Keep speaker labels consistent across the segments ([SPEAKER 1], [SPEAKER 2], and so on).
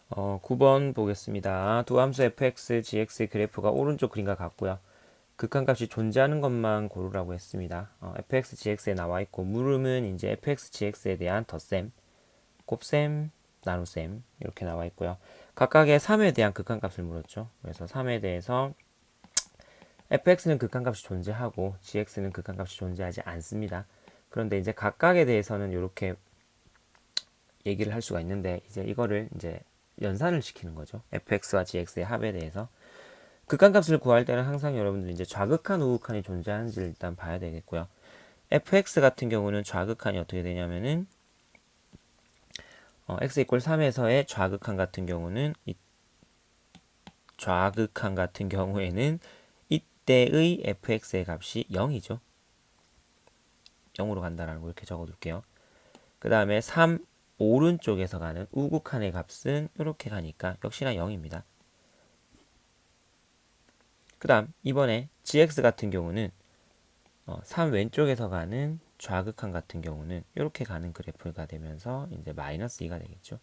[SPEAKER 1] 9번 보겠습니다. 두 함수 fx, gx의 그래프가 오른쪽 그림과 같고요. 극한값이 존재하는 것만 고르라고 했습니다. fx, gx에 나와 있고 물음은 이제 fx, gx에 대한 덧셈, 곱셈, 나눗셈 이렇게 나와 있고요. 각각의 3에 대한 극한값을 물었죠. 그래서 3에 대해서 fx는 극한값이 존재하고 gx는 극한값이 존재하지 않습니다. 그런데 이제 각각에 대해서는 이렇게 얘기를 할 수가 있는데 이제 이거를 이제 연산을 시키는 거죠. fx와 gx의 합에 대해서. 극한값을 구할 때는 항상 여러분들 이제 좌극한, 우극한이 존재하는지를 일단 봐야 되겠고요. fx 같은 경우는 좌극한이 어떻게 되냐면은 x 이퀄 3에서의 좌극한 같은 경우는 좌극한 같은 경우에는 이때의 fx의 값이 0이죠. 0으로 간다라는 거 이렇게 적어둘게요. 그 다음에 3 오른쪽에서 가는 우극한의 값은 이렇게 가니까 역시나 0입니다. 그 다음 이번에 gx 같은 경우는 3 왼쪽에서 가는 좌극한 같은 경우는 이렇게 가는 그래프가 되면서 이제 마이너스 2가 되겠죠.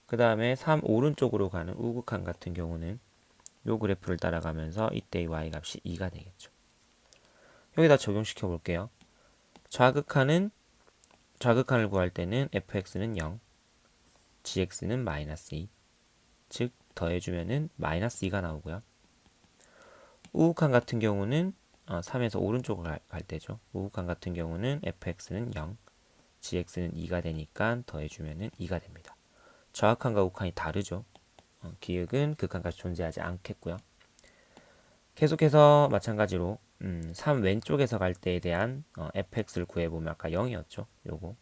[SPEAKER 1] 그 다음에 3 오른쪽으로 가는 우극한 같은 경우는 이 그래프를 따라가면서 이때의 y 값이 2가 되겠죠. 여기다 적용시켜 볼게요. 좌극한을 구할 때는 fx는 0, gx는 마이너스 2, 즉 더해주면은 마이너스 2가 나오고요. 우극한 같은 경우는 3에서 오른쪽으로 갈 때죠. 우극한 같은 경우는 fx는 0, gx는 2가 되니까 더해주면은 2가 됩니다. 좌극한과 우극한이 다르죠. 기역은 극한까지 존재하지 않겠고요. 계속해서 마찬가지로 3 왼쪽에서 갈 때에 대한 fx를 구해보면 아까 0이었죠. 요거.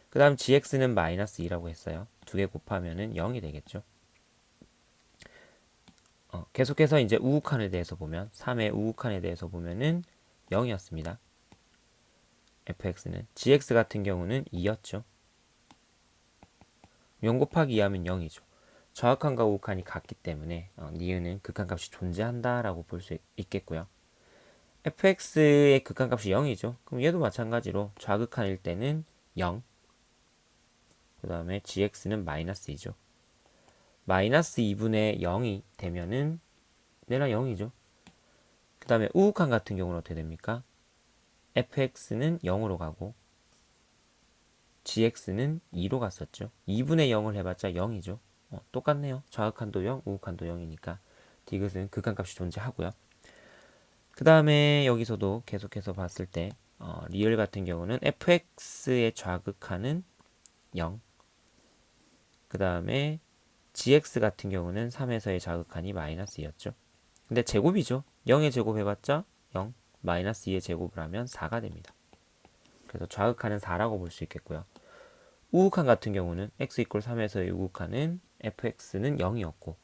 [SPEAKER 1] 그 다음 gx는 마이너스 2라고 했어요. 두 개 곱하면은 0이 되겠죠. 계속해서 이제 우극한에 대해서 보면 3의 우극한에 대해서 보면은 0이었습니다. fx는 gx 같은 경우는 2였죠. 0 곱하기 2 하면 0이죠. 좌극한과 우극한이 같기 때문에 니은은 극한값이 존재한다라고 볼 수 있겠고요. fx의 극한값이 0이죠. 그럼 얘도 마찬가지로 좌극한일 때는 0, 그 다음에 gx는 마이너스 2죠. 마이너스 2분의 0이 되면은 내나 0이죠. 그 다음에 우극한 같은 경우는 어떻게 됩니까? fx는 0으로 가고 gx는 2로 갔었죠. 2분의 0을 해봤자 0이죠. 똑같네요. 좌극한도 0, 우극한도 0이니까 디귿은 극한값이 존재하고요. 그 다음에 여기서도 계속해서 봤을 때 리얼 같은 경우는 fx의 좌극한은 0, 그 다음에 gx 같은 경우는 3에서의 좌극한이 마이너스 2였죠. 근데 제곱이죠. 0의 제곱 해봤자 0, 마이너스 2의 제곱을 하면 4가 됩니다. 그래서 좌극한은 4라고 볼 수 있겠고요. 우극한 같은 경우는 x 이퀄 3에서의 우극한은 fx는 0이었고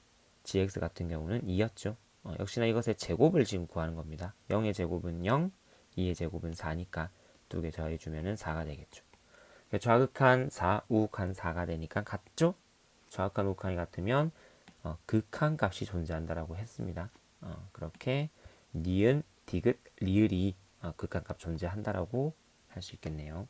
[SPEAKER 1] gx 같은 경우는 2였죠. 역시나 이것의 제곱을 지금 구하는 겁니다. 0의 제곱은 0, 2의 제곱은 4니까 두 개 더해주면 4가 되겠죠. 좌극한 4, 우극한 4가 되니까 같죠? 좌극한 우극한이 같으면 극한 값이 존재한다라고 했습니다. 그렇게 니은, 디귿, 리을이 극한 값 존재한다라고 할 수 있겠네요.